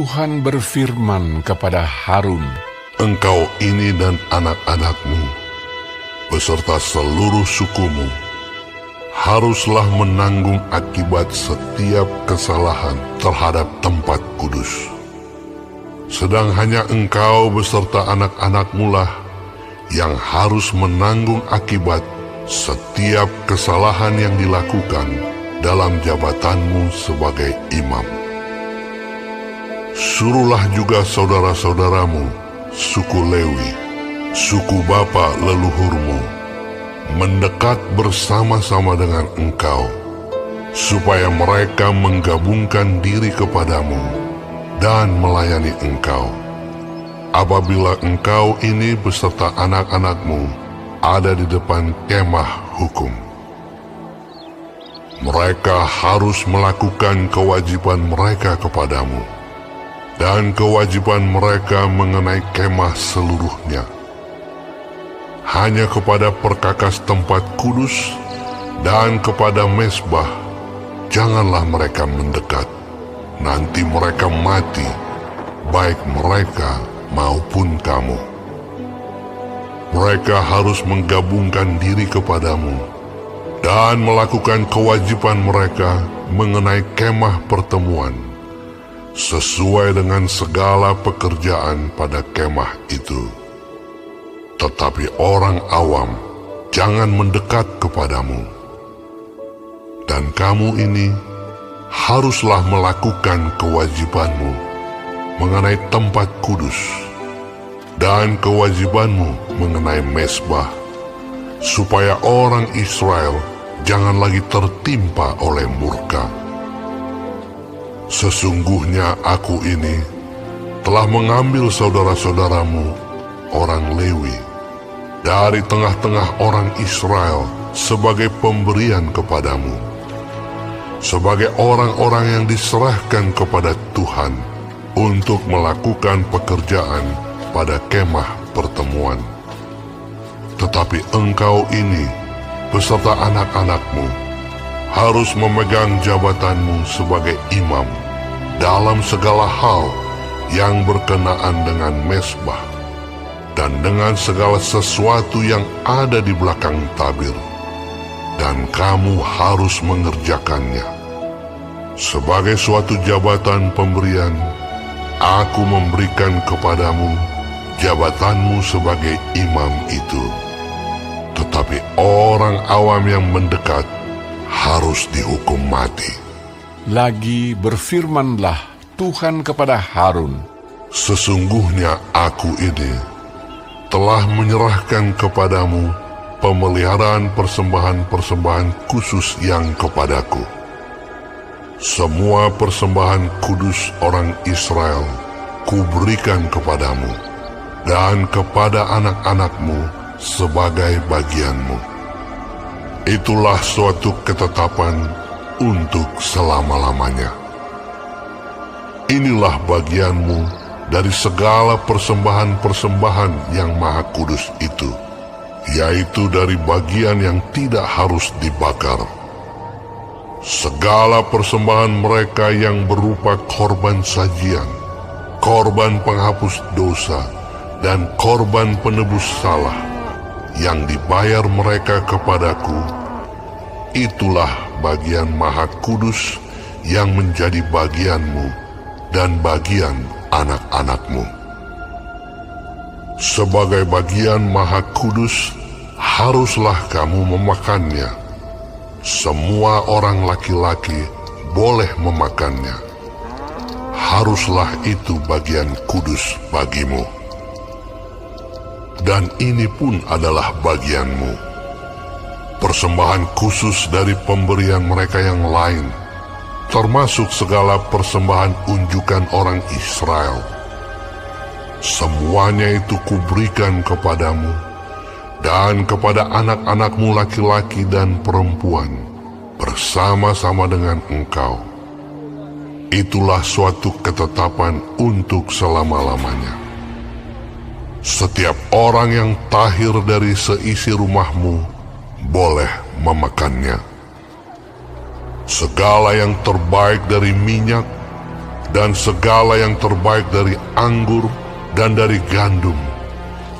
Tuhan berfirman kepada Harun, "Engkau ini dan anak-anakmu, beserta seluruh sukumu, haruslah menanggung akibat setiap kesalahan terhadap tempat kudus. Sedang hanya engkau beserta anak-anakmu lah yang harus menanggung akibat setiap kesalahan yang dilakukan dalam jabatanmu sebagai imam. Suruhlah juga saudara-saudaramu, suku Lewi, suku bapa leluhurmu, mendekat bersama-sama dengan engkau, supaya mereka menggabungkan diri kepadamu dan melayani engkau. Apabila engkau ini beserta anak-anakmu ada di depan kemah hukum, mereka harus melakukan kewajiban mereka kepadamu dan kewajiban mereka mengenai kemah seluruhnya. Hanya kepada perkakas tempat kudus dan kepada mezbah janganlah mereka mendekat. Nanti mereka mati, baik mereka maupun kamu. Mereka harus menggabungkan diri kepadamu dan melakukan kewajiban mereka mengenai kemah pertemuan, sesuai dengan segala pekerjaan pada kemah itu. Tetapi orang awam jangan mendekat kepadamu. Dan kamu ini haruslah melakukan kewajibanmu mengenai tempat kudus dan kewajibanmu mengenai mezbah, supaya orang Israel jangan lagi tertimpa oleh murka. Sesungguhnya aku ini telah mengambil saudara-saudaramu, orang Lewi, dari tengah-tengah orang Israel sebagai pemberian kepadamu, sebagai orang-orang yang diserahkan kepada Tuhan untuk melakukan pekerjaan pada kemah pertemuan. Tetapi engkau ini beserta anak-anakmu harus memegang jabatanmu sebagai imam dalam segala hal yang berkenaan dengan mezbah dan dengan segala sesuatu yang ada di belakang tabir, dan kamu harus mengerjakannya. Sebagai suatu jabatan pemberian, aku memberikan kepadamu jabatanmu sebagai imam itu. Tetapi orang awam yang mendekat harus dihukum mati." Lagi berfirmanlah Tuhan kepada Harun, "Sesungguhnya aku ini telah menyerahkan kepadamu pemeliharaan persembahan-persembahan khusus yang kepadaku. Semua persembahan kudus orang Israel kuberikan kepadamu dan kepada anak-anakmu sebagai bagianmu. Itulah suatu ketetapan untuk selama-lamanya. Inilah bagianmu dari segala persembahan-persembahan yang maha kudus itu, yaitu dari bagian yang tidak harus dibakar. Segala persembahan mereka yang berupa korban sajian, korban penghapus dosa, dan korban penebus salah yang dibayar mereka kepadaku, itulah bagian maha kudus yang menjadi bagianmu dan bagian anak-anakmu. Sebagai bagian maha kudus, haruslah kamu memakannya. Semua orang laki-laki boleh memakannya. Haruslah itu bagian kudus bagimu. Dan ini pun adalah bagianmu: persembahan khusus dari pemberian mereka yang lain, termasuk segala persembahan unjukan orang Israel. Semuanya itu kuberikan kepadamu dan kepada anak-anakmu laki-laki dan perempuan bersama-sama dengan engkau. Itulah suatu ketetapan untuk selama-lamanya. Setiap orang yang tahir dari seisi rumahmu boleh memakannya. Segala yang terbaik dari minyak dan segala yang terbaik dari anggur dan dari gandum,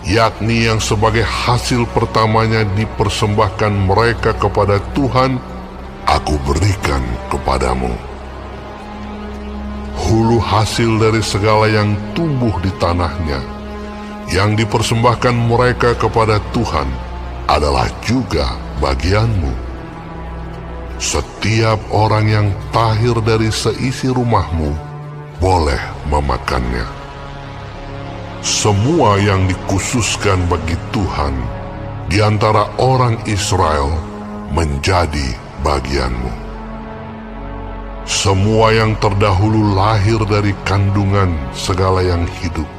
yakni yang sebagai hasil pertamanya dipersembahkan mereka kepada Tuhan, aku berikan kepadamu. Hulu hasil dari segala yang tumbuh di tanahnya, yang dipersembahkan mereka kepada Tuhan, adalah juga bagianmu. Setiap orang yang tahir dari seisi rumahmu boleh memakannya. Semua yang dikhususkan bagi Tuhan di antara orang Israel menjadi bagianmu. Semua yang terdahulu lahir dari kandungan segala yang hidup,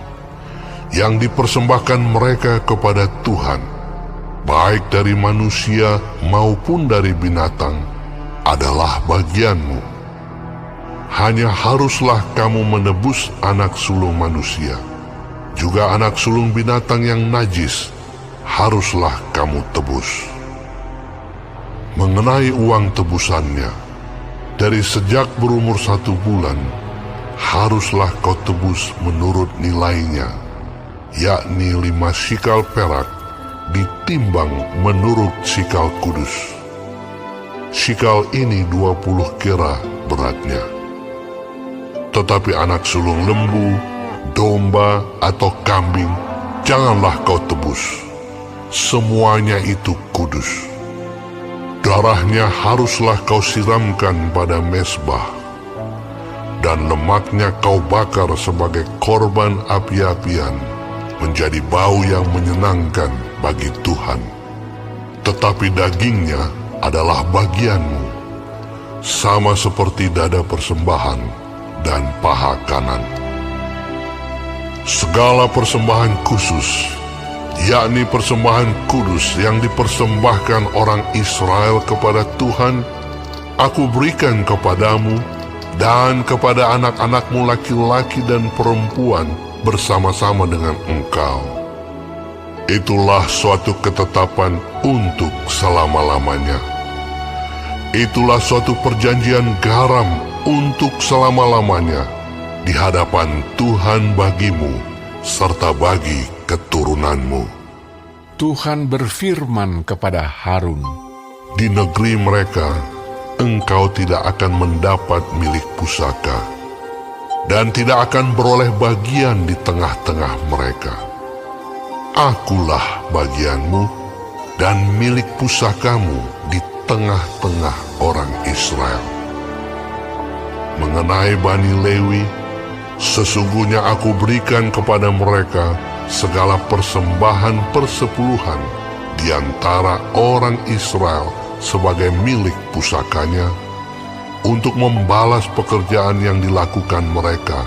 yang dipersembahkan mereka kepada Tuhan, baik dari manusia maupun dari binatang, adalah bagianmu. Hanya haruslah kamu menebus anak sulung manusia, juga anak sulung binatang yang najis haruslah kamu tebus. Mengenai uang tebusannya, dari sejak berumur 1 bulan, haruslah kau tebus menurut nilainya, yakni 5 sikal perak ditimbang menurut sikal kudus. Sikal ini 20 kera beratnya. Tetapi anak sulung lembu, domba, atau kambing janganlah kau tebus. Semuanya itu kudus. Darahnya haruslah kau siramkan pada mezbah, dan lemaknya kau bakar sebagai korban api-apian, menjadi bau yang menyenangkan bagi Tuhan. Tetapi dagingnya adalah bagianmu, sama seperti dada persembahan dan paha kanan. Segala persembahan khusus, yakni persembahan kudus yang dipersembahkan orang Israel kepada Tuhan, aku berikan kepadamu dan kepada anak-anakmu laki-laki dan perempuan bersama-sama dengan engkau. Itulah suatu ketetapan untuk selama-lamanya. Itulah suatu perjanjian garam untuk selama-lamanya di hadapan Tuhan bagimu serta bagi keturunanmu. Tuhan berfirman kepada Harun, Di negeri mereka engkau tidak akan mendapat milik pusaka, dan tidak akan beroleh bagian di tengah-tengah mereka. Akulah bagianmu dan milik pusakamu di tengah-tengah orang Israel. Mengenai Bani Lewi, sesungguhnya aku berikan kepada mereka segala persembahan persepuluhan di antara orang Israel sebagai milik pusakanya, untuk membalas pekerjaan yang dilakukan mereka,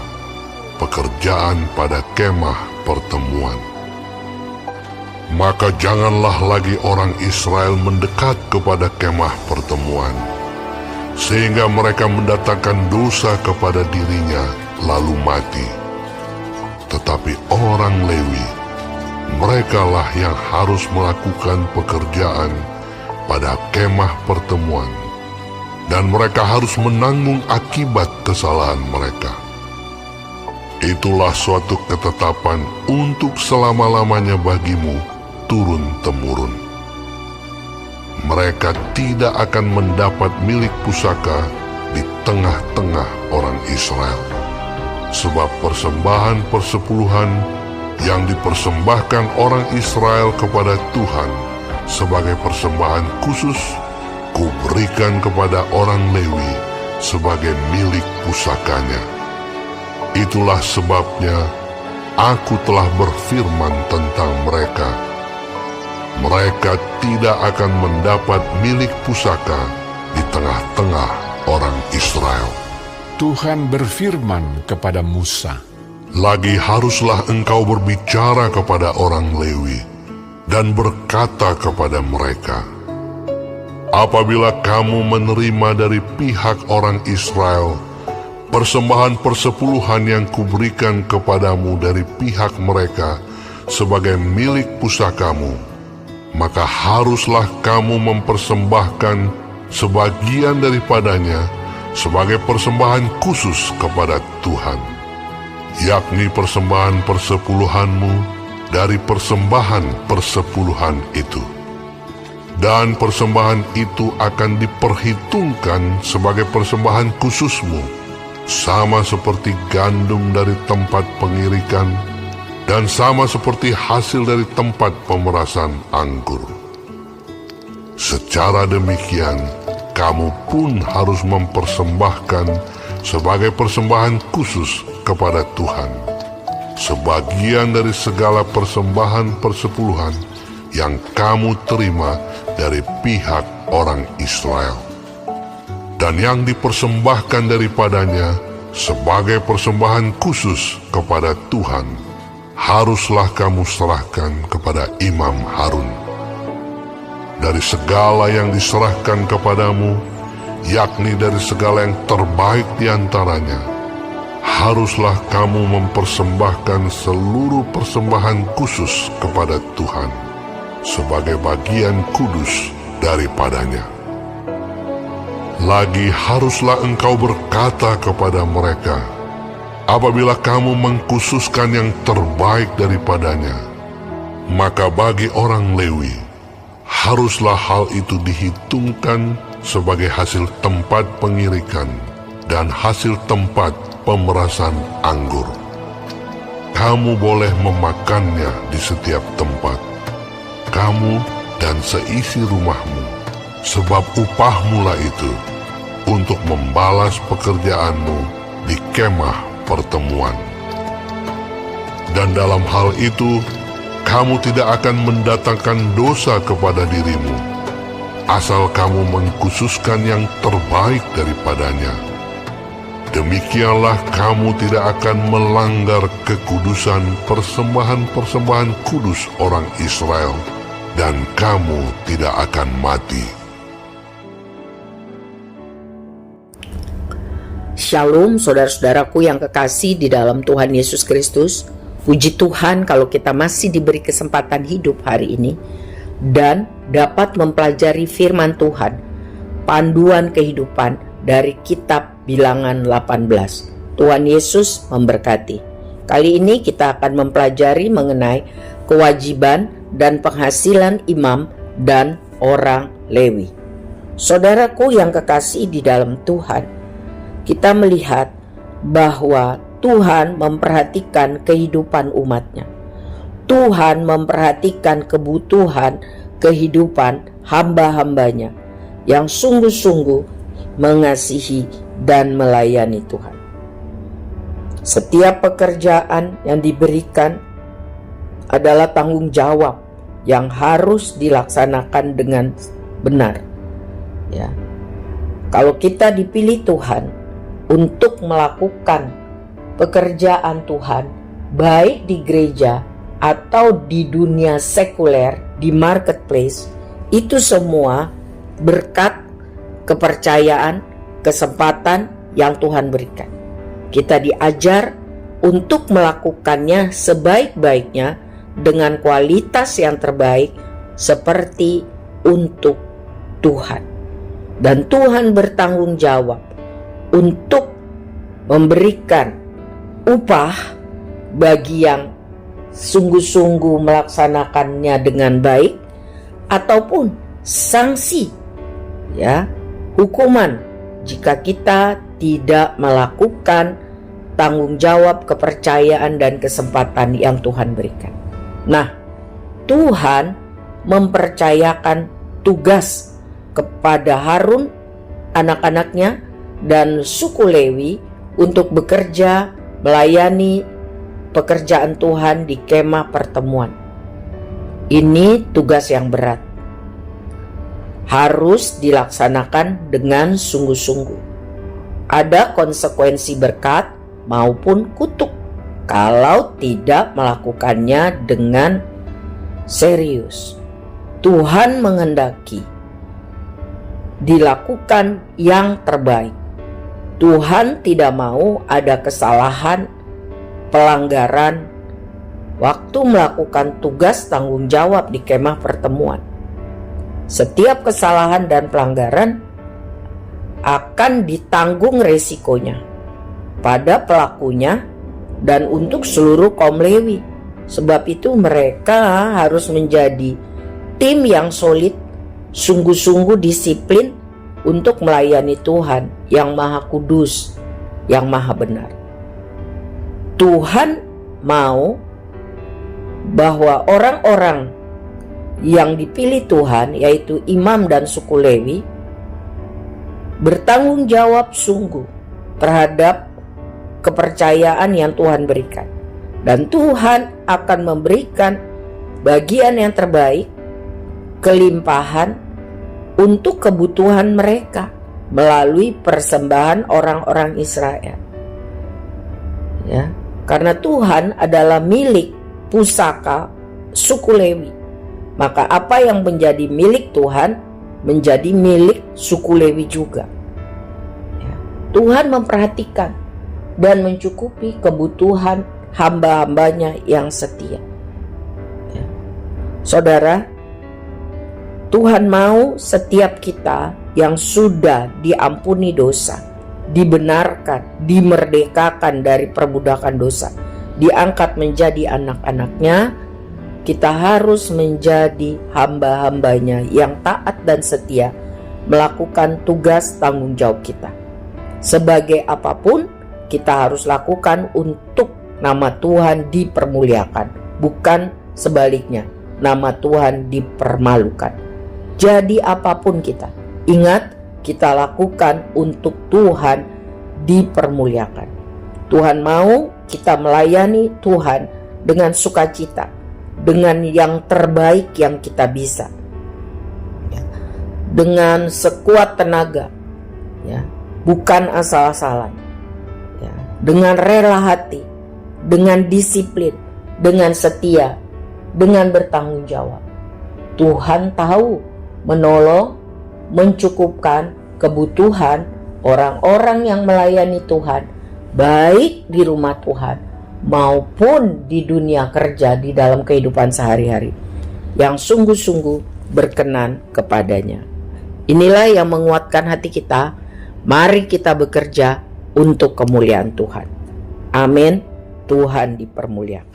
pekerjaan pada kemah pertemuan. Maka janganlah lagi orang Israel mendekat kepada kemah pertemuan, sehingga mereka mendatangkan dosa kepada dirinya lalu mati. Tetapi orang Lewi, merekalah yang harus melakukan pekerjaan pada kemah pertemuan, dan mereka harus menanggung akibat kesalahan mereka. Itulah suatu ketetapan untuk selama-lamanya bagimu turun-temurun. Mereka tidak akan mendapat milik pusaka di tengah-tengah orang Israel, sebab persembahan persepuluhan yang dipersembahkan orang Israel kepada Tuhan sebagai persembahan khusus, kuberikan kepada orang Lewi sebagai milik pusakanya. Itulah sebabnya aku telah berfirman tentang mereka. Mereka tidak akan mendapat milik pusaka di tengah-tengah orang Israel. Tuhan berfirman kepada Musa, Lagi haruslah engkau berbicara kepada orang Lewi dan berkata kepada mereka, apabila kamu menerima dari pihak orang Israel persembahan persepuluhan yang kuberikan kepadamu dari pihak mereka sebagai milik pusakamu, maka haruslah kamu mempersembahkan sebagian daripadanya sebagai persembahan khusus kepada Tuhan, yakni persembahan persepuluhanmu dari persembahan persepuluhan itu. Dan persembahan itu akan diperhitungkan sebagai persembahan khususmu, sama seperti gandum dari tempat pengirikan dan sama seperti hasil dari tempat pemerasan anggur. Secara demikian, kamu pun harus mempersembahkan sebagai persembahan khusus kepada Tuhan sebagian dari segala persembahan persepuluhan yang kamu terima dari pihak orang Israel, dan yang dipersembahkan daripadanya sebagai persembahan khusus kepada Tuhan haruslah kamu serahkan kepada Imam Harun. Dari segala yang diserahkan kepadamu, yakni dari segala yang terbaik di antaranya, haruslah kamu mempersembahkan seluruh persembahan khusus kepada Tuhan sebagai bagian kudus daripadanya. Lagi haruslah engkau berkata kepada mereka, apabila kamu mengkhususkan yang terbaik daripadanya, maka bagi orang Lewi, haruslah hal itu dihitungkan sebagai hasil tempat pengirikan dan hasil tempat pemerasan anggur. Kamu boleh memakannya di setiap tempat, kamu dan seisi rumahmu, sebab upahmu lah itu untuk membalas pekerjaanmu di kemah pertemuan. Dan dalam hal itu, kamu tidak akan mendatangkan dosa kepada dirimu, asal kamu mengkhususkan yang terbaik daripadanya. Demikianlah kamu tidak akan melanggar kekudusan persembahan-persembahan kudus orang Israel, dan kamu tidak akan mati. Shalom saudara-saudaraku yang kekasih di dalam Tuhan Yesus Kristus. Puji Tuhan kalau kita masih diberi kesempatan hidup hari ini dan dapat mempelajari firman Tuhan, panduan kehidupan dari kitab Bilangan 18. Tuhan Yesus memberkati. Kali ini kita akan mempelajari mengenai kewajiban dan penghasilan imam dan orang Lewi. Saudaraku yang kekasih di dalam Tuhan, kita melihat bahwa Tuhan memperhatikan kehidupan umatnya. Tuhan memperhatikan kebutuhan kehidupan hamba-hambanya yang sungguh-sungguh mengasihi dan melayani Tuhan. Setiap pekerjaan yang diberikan adalah tanggung jawab yang harus dilaksanakan dengan benar. Ya. Kalau kita dipilih Tuhan untuk melakukan pekerjaan Tuhan, baik di gereja atau di dunia sekuler, di marketplace, itu semua berkat kepercayaan, kesempatan yang Tuhan berikan. Kita diajar untuk melakukannya sebaik-baiknya dengan kualitas yang terbaik seperti untuk Tuhan. Dan Tuhan bertanggung jawab untuk memberikan upah bagi yang sungguh-sungguh melaksanakannya dengan baik, ataupun sanksi, ya, hukuman jika kita tidak melakukan tanggung jawab, kepercayaan dan kesempatan yang Tuhan berikan. Nah, Tuhan mempercayakan tugas kepada Harun, anak-anaknya dan suku Lewi untuk bekerja melayani pekerjaan Tuhan di kemah pertemuan. Ini tugas yang berat, harus dilaksanakan dengan sungguh-sungguh. Ada konsekuensi berkat maupun kutuk kalau tidak melakukannya dengan serius. Tuhan menghendaki dilakukan yang terbaik. Tuhan tidak mau ada kesalahan, pelanggaran waktu melakukan tugas tanggung jawab di kemah pertemuan. Setiap kesalahan dan pelanggaran akan ditanggung resikonya pada pelakunya dan untuk seluruh kaum Lewi. Sebab itu mereka harus menjadi tim yang solid, sungguh-sungguh disiplin untuk melayani Tuhan yang Maha Kudus, yang Maha Benar. Tuhan mau bahwa orang-orang yang dipilih Tuhan, yaitu imam dan suku Lewi, bertanggung jawab sungguh terhadap kepercayaan yang Tuhan berikan. Dan Tuhan akan memberikan bagian yang terbaik, kelimpahan untuk kebutuhan mereka melalui persembahan orang-orang Israel. Ya, karena Tuhan adalah milik pusaka suku Lewi, maka apa yang menjadi milik Tuhan menjadi milik suku Lewi juga. Ya, Tuhan memperhatikan dan mencukupi kebutuhan hamba-hambanya yang setia. Ya. Saudara, Tuhan mau setiap kita yang sudah diampuni dosa, dibenarkan, dimerdekakan dari perbudakan dosa, diangkat menjadi anak-anaknya. Kita harus menjadi hamba-hambanya yang taat dan setia melakukan tugas tanggung jawab kita. Sebagai apapun, kita harus lakukan untuk nama Tuhan dipermuliakan, bukan sebaliknya, nama Tuhan dipermalukan. Jadi apapun kita, ingat, kita lakukan untuk Tuhan dipermuliakan. Tuhan mau kita melayani Tuhan dengan sukacita, dengan yang terbaik yang kita bisa, dengan sekuat tenaga, ya, bukan asal-asalan, ya, dengan rela hati, dengan disiplin, dengan setia, dengan bertanggung jawab. Tuhan tahu menolong, mencukupkan kebutuhan orang-orang yang melayani Tuhan, baik di rumah Tuhan maupun di dunia kerja, di dalam kehidupan sehari-hari, yang sungguh-sungguh berkenan kepadanya. Inilah yang menguatkan hati kita. Mari kita bekerja untuk kemuliaan Tuhan. Amin. Tuhan dipermuliakan.